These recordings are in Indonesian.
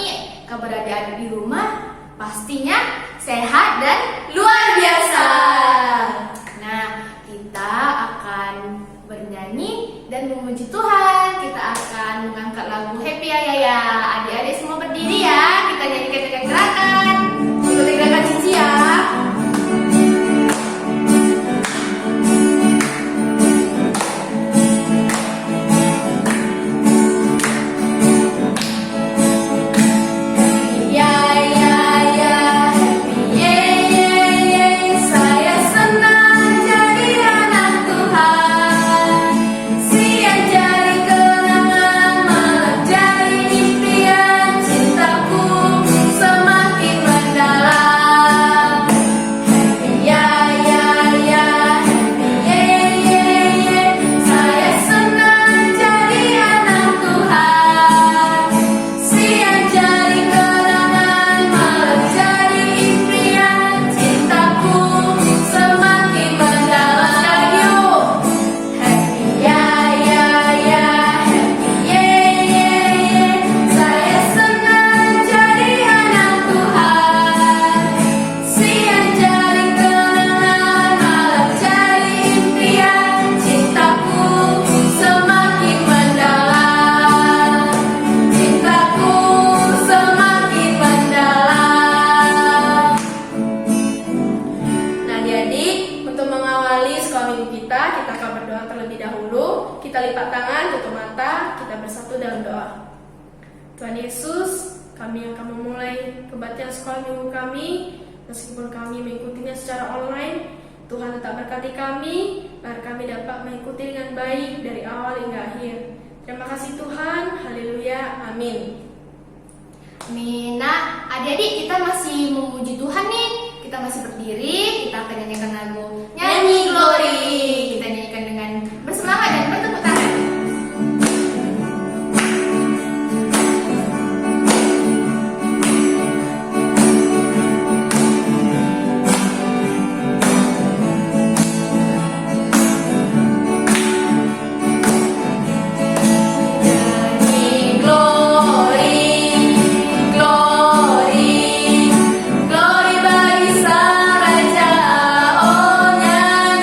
nih kabar adik-adik di rumah? Pastinya sehat dan luar biasa. Nah, kita akan bernyanyi dan memuji Tuhan. Kita akan mengangkat lagu Happy ya ya. Adik-adik semua berdiri ya. Kita nyanyikan dengan gerakan. Ikuti gerakan Cici ya. Kita akan berdoa terlebih dahulu. Kita lipat tangan, tutup mata, kita bersatu dalam doa. Tuhan Yesus, kami akan memulai kebaktian sekolah minggu kami. Meskipun kami mengikutinya secara online, Tuhan tetap berkati kami, agar kami dapat mengikuti dengan baik dari awal hingga akhir. Terima kasih Tuhan, haleluya, amin. Nah, adik-adik, kita masih memuji Tuhan nih. Kita masih berdiri, kita akan nyanyikan lagu Nyanyi Glory. Kita nyanyikan dengan bersemangat dan bertepuk tangan. Glory bagi Sang Raja, oh nyanyi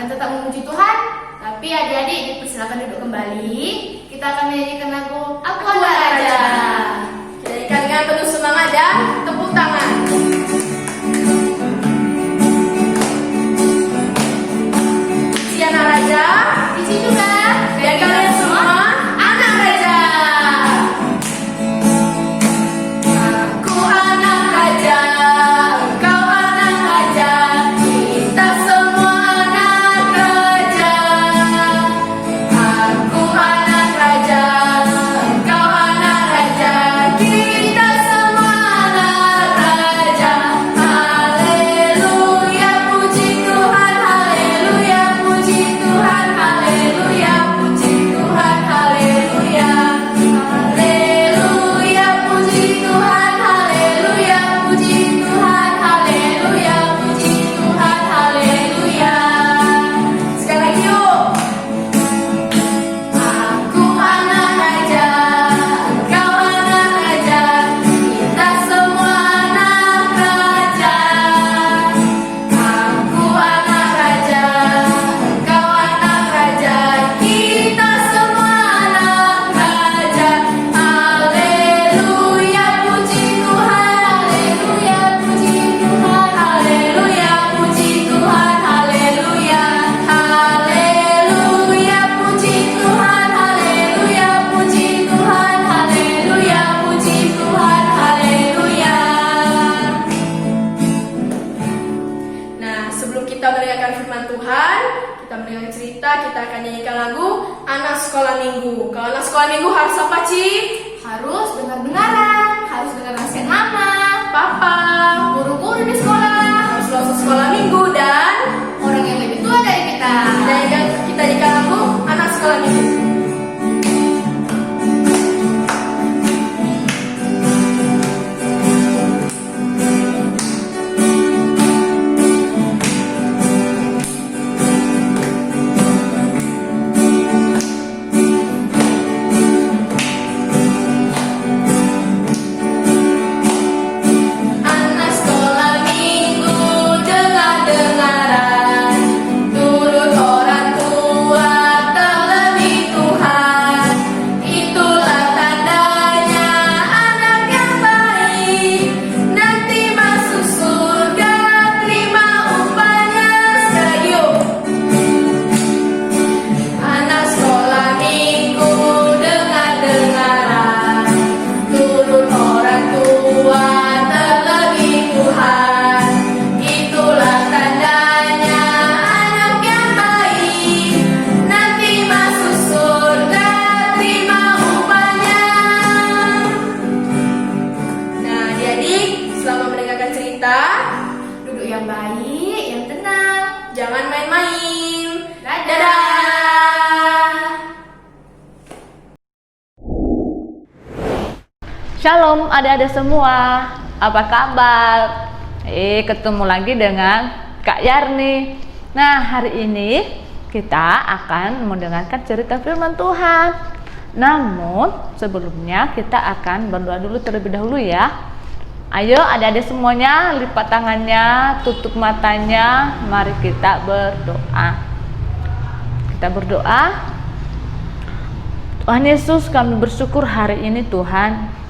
akan tetap memuji Tuhan. Tapi adik-adik dipersilakan duduk kembali. Kita akan menyanyikan lagu Aku Anak Raja. Kita nyanyikan dengan penuh semangat dan tepuk tangan. Si anak raja, Di situ kan? dan kalian semua anak raja. Aku anak raja, kau anak raja, kita semua anak raja. Aku anak raja, kau anak raja, kita semua anak raja. Haleluya, puji Tuhan, haleluya, puji Tuhan, haleluya, puji Tuhan, haleluya. Haleluya, puji Tuhan, haleluya, puji Tuhan, haleluya, puji Tuhan, haleluya. Sekali lagi yuk. Aku anak raja, kau anak raja, kita semua anak raja. Aku anak raja, kau anak raja, kita semua anak raja. Haleluya, puji Tuhan, haleluya, puji Tuhan, haleluya, puji Tuhan, haleluya. Haleluya, puji Tuhan, haleluya, puji Tuhan, haleluya, puji Tuhan, haleluya. Nah, sebelum kita mendengarkan firman Tuhan, kita mendengarkan cerita, kita akan nyanyikan lagu Anak Sekolah Minggu. Kalau anak sekolah minggu harus apa, Ci? Harus dengar-dengaran, harus dengar nasihat mama, Papa, guru-guru di sekolah, harus masuk sekolah minggu dan orang yang lebih tua dari kita. kita nyanyikan lagu Anak Sekolah Minggu. Anak sekolah minggu dengar-dengaran, turut orang tua terlebih Tuhan. Itulah tandanya anak yang baik, nanti masuk surga terima upahnya. Sekali yuk. Anak sekolah minggu dengar-dengaran, turut orang tua terlebih Tuhan. Itulah tandanya anak yang baik, nanti masuk surga terima upahnya. Nah, adik-adik, selama mendengarkan cerita, Duduk yang baik, yang tenang. jangan main-main. Dadah. Shalom adik-adik semua, apa kabar? Ketemu lagi dengan Kak Yarni. Nah, hari ini kita akan mendengarkan cerita firman Tuhan. Namun, sebelumnya kita akan berdoa dulu terlebih dahulu ya. Ayo adik-adik semuanya, lipat tangannya, tutup matanya, mari kita berdoa. Kita berdoa. Tuhan Yesus, kami bersyukur hari ini Tuhan,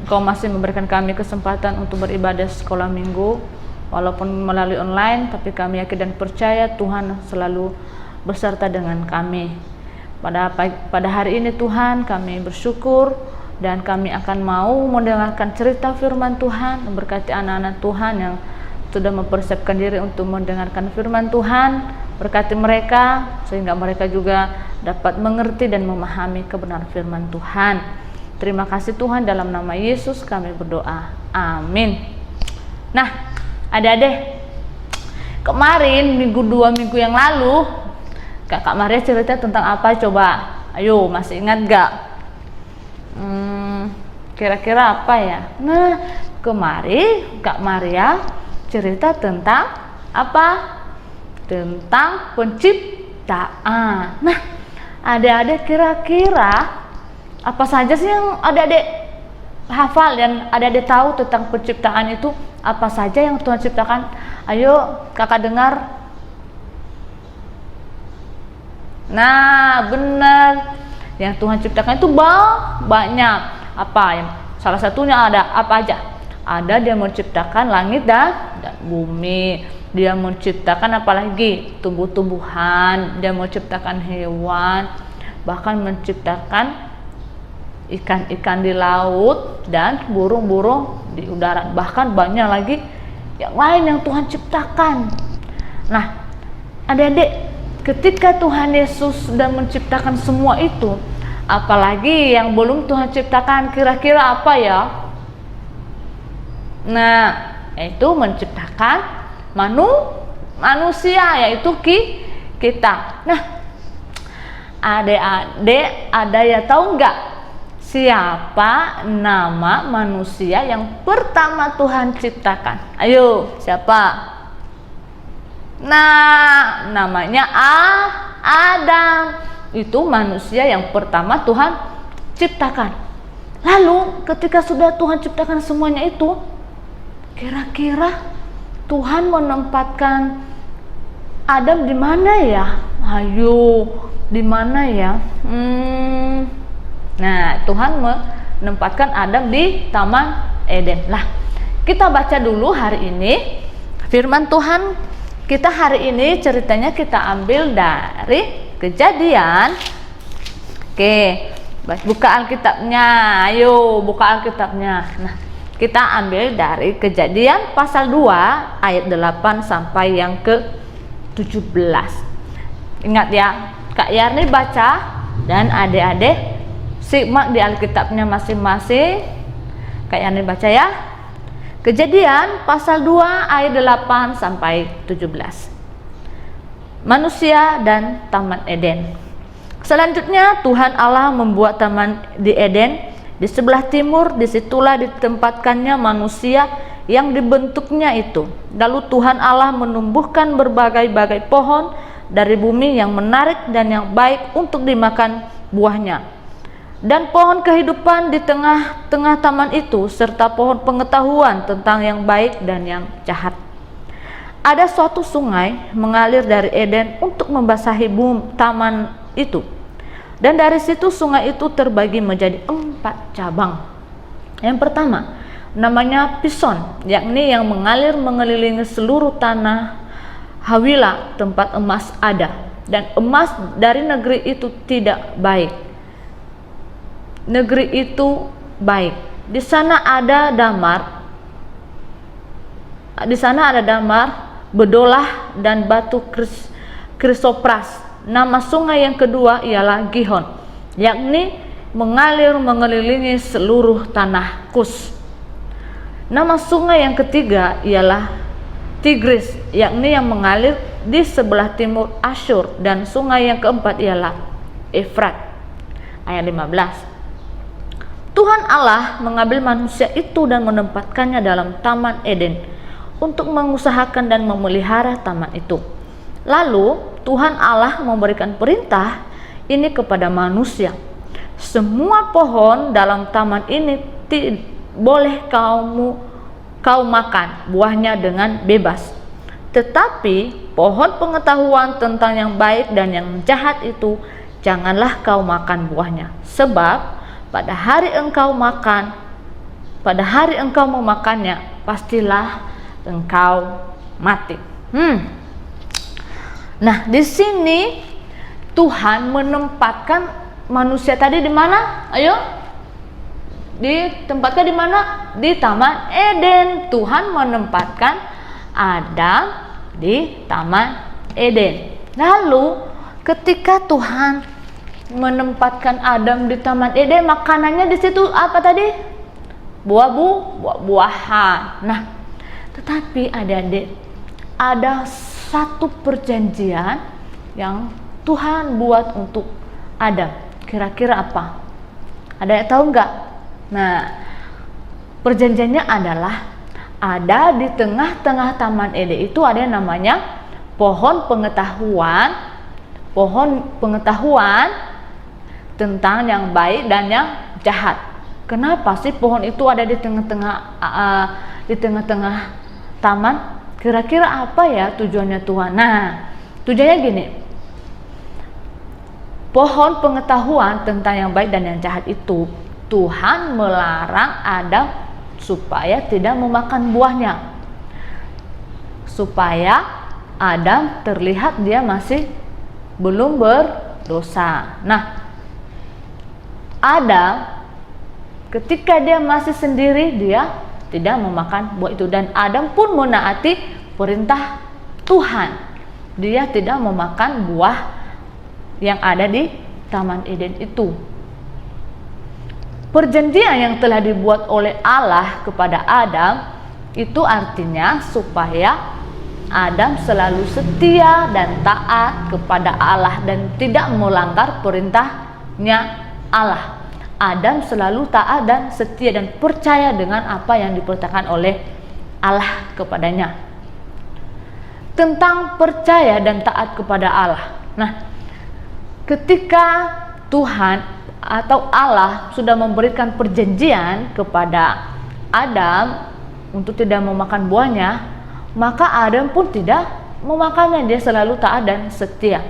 Engkau masih memberikan kami kesempatan untuk beribadah sekolah minggu, walaupun melalui online, tapi kami yakin dan percaya Tuhan selalu beserta dengan kami. Pada hari ini Tuhan, kami bersyukur dan kami akan mau mendengarkan cerita firman Tuhan. Berkati anak-anak Tuhan yang sudah mempersiapkan diri untuk mendengarkan firman Tuhan. Berkati mereka sehingga mereka juga dapat mengerti dan memahami kebenaran firman Tuhan. Terima kasih Tuhan, dalam nama Yesus kami berdoa. Amin. Nah, adik-adik, kemarin dua minggu yang lalu Kakak Maria cerita tentang apa coba? Ayo, masih ingat gak? Kira-kira apa ya? Nah, kemarin Kak Maria cerita tentang apa? Tentang penciptaan. Nah, adik-adik kira-kira apa saja sih yang adik-adik hafal dan adik-adik tahu tentang penciptaan itu? Apa saja yang Tuhan ciptakan? Ayo kakak dengar. Nah, benar. Yang Tuhan ciptakan itu banyak. Apa yang salah satunya ada apa aja? Ada dia menciptakan langit dan bumi. Dia menciptakan apalagi tumbuh-tumbuhan, dia menciptakan hewan, bahkan menciptakan ikan-ikan di laut dan burung-burung di udara. Bahkan banyak lagi yang lain yang Tuhan ciptakan. Nah, adik-adik, ketika Tuhan Yesus sudah menciptakan semua itu, apalagi yang belum Tuhan ciptakan, kira-kira apa ya? Nah, itu menciptakan manusia, yaitu kita. Nah, adik-adik, ada ya tahu nggak siapa nama manusia yang pertama Tuhan ciptakan? Ayo, siapa? Nah, namanya Adam. Itu manusia yang pertama Tuhan ciptakan. Lalu ketika sudah Tuhan ciptakan semuanya itu, kira-kira Tuhan menempatkan Adam di mana ya? Ayo, di mana ya? Nah, Tuhan menempatkan Adam di Taman Eden. Lah, kita baca dulu hari ini firman Tuhan. Kita hari ini ceritanya kita ambil dari Kejadian. Oke, buka Alkitabnya. Ayo, buka Alkitabnya. Nah, kita ambil dari Kejadian pasal 2 ayat 8 sampai yang ke-17. Ingat ya, Kak Yarni baca dan adik-adik simak di Alkitabnya masing-masing. Kak Yarni baca ya. Kejadian pasal 2 ayat 8 sampai 17. Manusia dan Taman Eden. Selanjutnya Tuhan Allah membuat taman di Eden. Di sebelah timur, disitulah ditempatkannya manusia yang dibentuknya itu. Lalu Tuhan Allah menumbuhkan berbagai-bagai pohon dari bumi yang menarik dan yang baik untuk dimakan buahnya. Dan pohon kehidupan di tengah-tengah taman itu, serta pohon pengetahuan tentang yang baik dan yang jahat. Ada suatu sungai mengalir dari Eden untuk membasahi taman itu. Dan dari situ sungai itu terbagi menjadi 4 cabang. Yang pertama, namanya Pison, yakni yang mengalir mengelilingi seluruh tanah Hawila, tempat emas ada. Dan emas dari negeri itu tidak baik. Negeri itu baik. Di sana ada damar, bedolah dan batu krisopras. Nama sungai yang kedua ialah Gihon, yakni mengalir mengelilingi seluruh tanah Kus. Nama sungai yang ketiga ialah Tigris, yakni yang mengalir di sebelah timur Asyur, dan sungai yang keempat ialah Efrat. Ayat 15. Tuhan Allah mengambil manusia itu dan menempatkannya dalam Taman Eden untuk mengusahakan dan memelihara taman itu. Lalu Tuhan Allah memberikan perintah ini kepada manusia. Semua pohon dalam taman ini boleh kau makan buahnya dengan bebas. Tetapi pohon pengetahuan tentang yang baik dan yang jahat itu janganlah kau makan buahnya. Sebab pada hari engkau memakannya, pastilah engkau mati. Nah, di sini Tuhan menempatkan manusia tadi di mana? Ayo, ditempatkan di mana? Di Taman Eden. Tuhan menempatkan Adam di Taman Eden. Lalu, ketika Tuhan menempatkan Adam di Taman Eden, makanannya di situ apa tadi? Buah-buahan. Nah, tetapi adik-adik, ada satu perjanjian yang Tuhan buat untuk Adam. Kira-kira apa? Ada yang tahu nggak? Nah, perjanjiannya adalah ada di tengah-tengah Taman Eden itu ada yang namanya pohon pengetahuan tentang yang baik dan yang jahat. Kenapa sih pohon itu ada di tengah-tengah taman? Kira-kira apa ya tujuannya Tuhan? Nah, tujuannya gini. pohon pengetahuan tentang yang baik dan yang jahat itu, Tuhan melarang Adam supaya tidak memakan buahnya, supaya Adam terlihat dia masih belum berdosa. Nah, Adam ketika dia masih sendiri, dia tidak memakan buah itu, dan Adam pun menaati perintah Tuhan. Dia tidak memakan buah yang ada di Taman Eden itu. Perjanjian yang telah dibuat oleh Allah kepada Adam itu artinya supaya Adam selalu setia dan taat kepada Allah dan tidak melanggar perintahnya Allah. Adam selalu taat dan setia dan percaya dengan apa yang diperintahkan oleh Allah kepadanya. Tentang percaya dan taat kepada Allah. Nah, ketika Tuhan atau Allah sudah memberikan perjanjian kepada Adam untuk tidak memakan buahnya, maka Adam pun tidak memakannya. Dia selalu taat dan setia.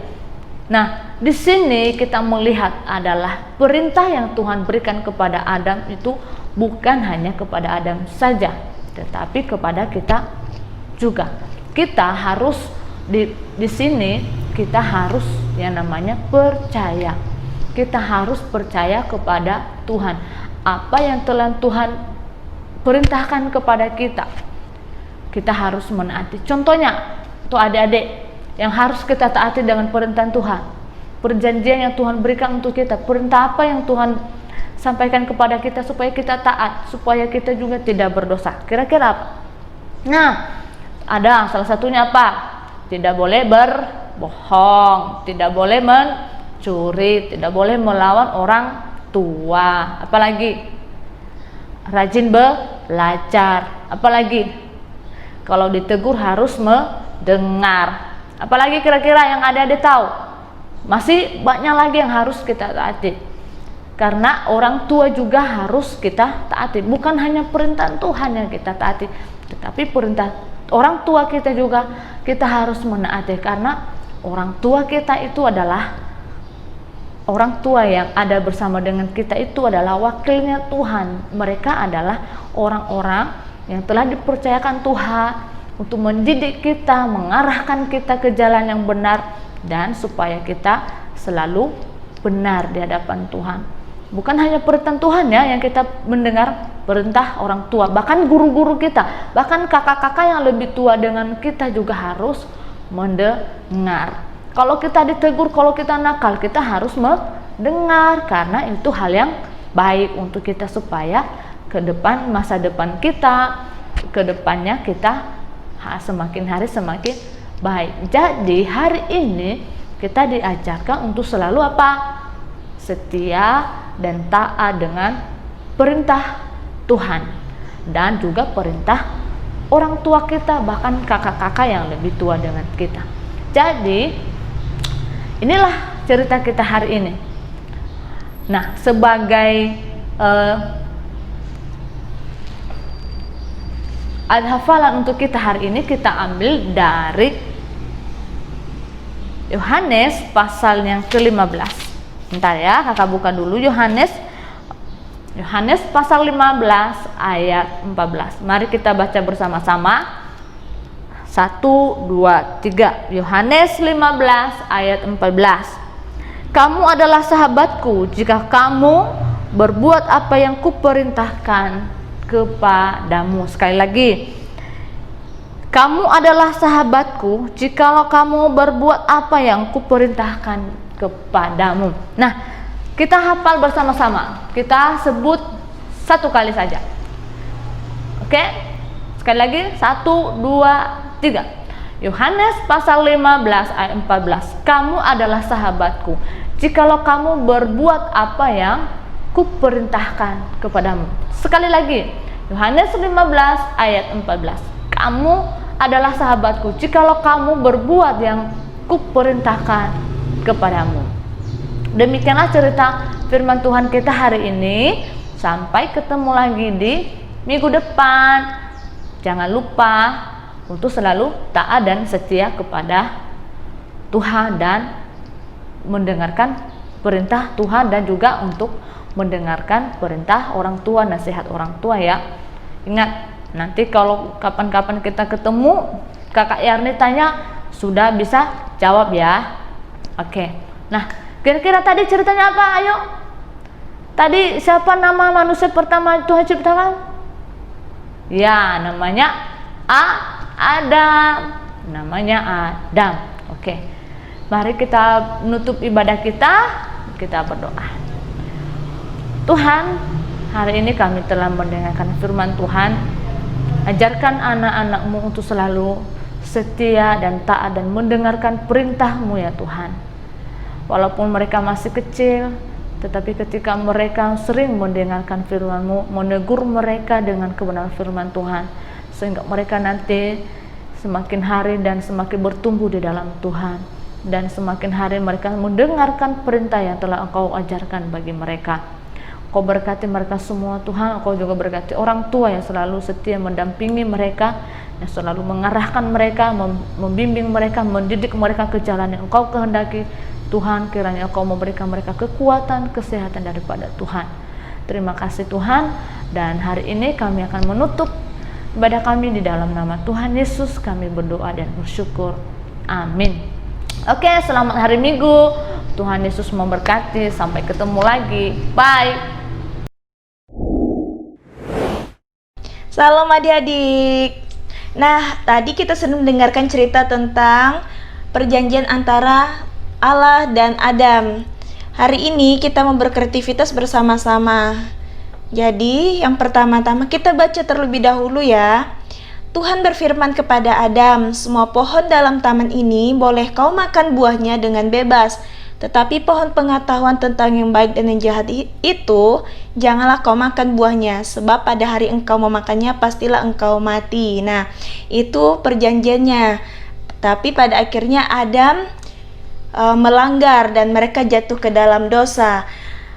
Nah, di sini kita melihat adalah perintah yang Tuhan berikan kepada Adam itu bukan hanya kepada Adam saja, tetapi kepada kita juga. Kita harus di sini kita harus yang namanya percaya. Kita harus percaya kepada Tuhan. Apa yang telah Tuhan perintahkan kepada kita, kita harus menaati. Contohnya, tuh adik-adik yang harus kita taati dengan perintah Tuhan. Perjanjian yang Tuhan berikan untuk kita, perintah apa yang Tuhan sampaikan kepada kita supaya kita taat, supaya kita juga tidak berdosa. Kira-kira apa? Nah, ada salah satunya apa? Tidak boleh berbohong, tidak boleh mencuri, tidak boleh melawan orang tua. Apalagi rajin belajar. Apalagi kalau ditegur harus mendengar. Apalagi kira-kira yang ada tahu? Masih banyak lagi yang harus kita taati. Karena orang tua juga harus kita taati. Bukan hanya perintah Tuhan yang kita taati, tetapi perintah orang tua kita juga kita harus menaati. Karena orang tua kita itu adalah orang tua yang ada bersama dengan kita, itu adalah wakilnya Tuhan. Mereka adalah orang-orang yang telah dipercayakan Tuhan untuk mendidik kita, mengarahkan kita ke jalan yang benar, dan supaya kita selalu benar di hadapan Tuhan. Bukan hanya perintah Tuhan ya yang kita mendengar, perintah orang tua, bahkan guru-guru kita, bahkan kakak-kakak yang lebih tua dengan kita juga harus mendengar. Kalau kita ditegur, kalau kita nakal, kita harus mendengar, karena itu hal yang baik untuk kita supaya ke depan, masa depan kita, ke depannya kita semakin hari semakin baik. Jadi hari ini kita diajarkan untuk selalu apa? Setia dan taat dengan perintah Tuhan dan juga perintah orang tua kita, bahkan kakak-kakak yang lebih tua dengan kita. Jadi inilah cerita kita hari ini. Nah, sebagai hafalan untuk kita hari ini, kita ambil dari Yohanes pasal yang ke-15. Bentar ya, kakak buka dulu Yohanes pasal 15 ayat 14. Mari kita baca bersama-sama. 1, 2, 3. Yohanes 15 ayat 14. Kamu adalah sahabatku jika kamu berbuat apa yang kuperintahkan kepadamu. Sekali lagi. Kamu adalah sahabatku jikalau kamu berbuat apa yang kuperintahkan kepadamu. Nah, kita hafal bersama-sama. Kita sebut satu kali saja. Oke? Sekali lagi, 1, 2, 3. Yohanes pasal 15 ayat 14. Kamu adalah sahabatku jikalau kamu berbuat apa yang kuperintahkan kepadamu. Sekali lagi, Yohanes 15 ayat 14. Kamu adalah sahabatku jikalau kamu berbuat yang kuperintahkan kepadamu. Demikianlah cerita firman Tuhan kita hari ini. Sampai ketemu lagi di minggu depan. Jangan lupa untuk selalu taat dan setia kepada Tuhan dan mendengarkan perintah Tuhan dan juga untuk mendengarkan perintah orang tua, nasihat orang tua ya. Ingat, nanti kalau kapan-kapan kita ketemu, Kakak Yarni tanya, sudah bisa jawab ya. Oke. Nah, kira-kira tadi ceritanya apa? Ayo. Tadi siapa nama manusia pertama Tuhan ciptakan? Ya, namanya Adam. Namanya Adam. Oke. Mari kita menutup ibadah kita berdoa. Tuhan, hari ini kami telah mendengarkan firman Tuhan. Ajarkan anak-anak-Mu untuk selalu setia dan taat dan mendengarkan perintah-Mu ya Tuhan. Walaupun mereka masih kecil, tetapi ketika mereka sering mendengarkan firman-Mu, menegur mereka dengan kebenaran firman Tuhan, sehingga mereka nanti semakin hari dan semakin bertumbuh di dalam Tuhan, dan semakin hari mereka mendengarkan perintah yang telah Engkau ajarkan bagi mereka. Engkau berkati mereka semua Tuhan. Engkau juga berkati orang tua yang selalu setia mendampingi mereka, yang selalu mengarahkan mereka, membimbing mereka, mendidik mereka ke jalan yang Engkau kehendaki. Tuhan, kiranya Engkau memberikan mereka kekuatan, kesehatan daripada Tuhan. Terima kasih Tuhan. Dan hari ini kami akan menutup ibadah kami di dalam nama Tuhan Yesus. Kami berdoa dan bersyukur. Amin. Oke, selamat hari Minggu. Tuhan Yesus memberkati. Sampai ketemu lagi. Bye. Salam adik-adik. Nah, tadi kita sudah mendengarkan cerita tentang perjanjian antara Allah dan Adam. Hari ini kita mau berkreativitas bersama-sama. Jadi, yang pertama-tama kita baca terlebih dahulu ya. Tuhan berfirman kepada Adam, semua pohon dalam taman ini boleh kau makan buahnya dengan bebas. Tetapi pohon pengetahuan tentang yang baik dan yang jahat itu, janganlah kau makan buahnya. Sebab pada hari engkau memakannya, pastilah engkau mati. Nah, itu perjanjiannya. Tapi pada akhirnya Adam melanggar dan mereka jatuh ke dalam dosa.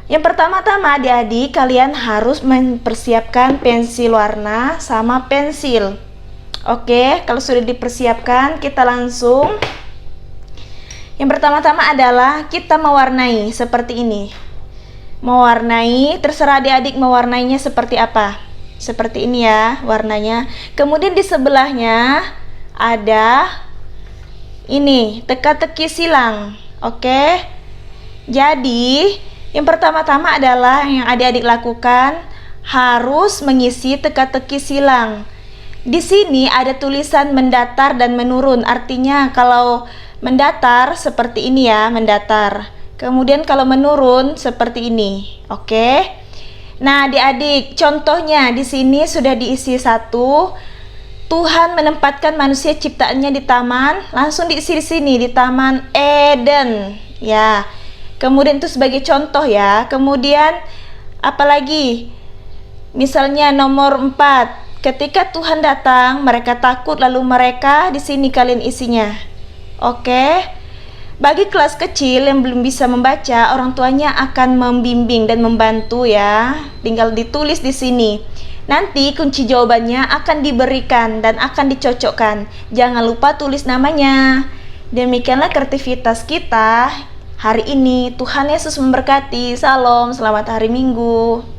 Yang pertama-tama adik-adik, kalian harus mempersiapkan pensil warna sama pensil. Oke, kalau sudah dipersiapkan, kita langsung. Yang pertama-tama adalah kita mewarnai seperti ini. Mewarnai, terserah adik-adik mewarnainya seperti apa. Seperti ini ya warnanya. Kemudian di sebelahnya ada ini, teka-teki silang. Oke. Jadi, yang pertama-tama adalah yang adik-adik lakukan harus mengisi teka-teki silang. Di sini ada tulisan mendatar dan menurun. Artinya kalau mendatar seperti ini ya, mendatar. Kemudian kalau menurun seperti ini. Oke. Nah, adik-adik, contohnya di sini sudah diisi satu. Tuhan menempatkan manusia ciptaannya di taman, langsung diisi di sini di Taman Eden. Ya. Kemudian itu sebagai contoh ya. Kemudian apalagi? Misalnya nomor 4. Ketika Tuhan datang, mereka takut, lalu mereka di sini kalian isinya. Oke. Bagi kelas kecil yang belum bisa membaca, orang tuanya akan membimbing dan membantu ya. Tinggal ditulis di sini. Nanti kunci jawabannya akan diberikan dan akan dicocokkan. Jangan lupa tulis namanya. Demikianlah kreativitas kita hari ini. Tuhan Yesus memberkati. Salam, selamat hari Minggu.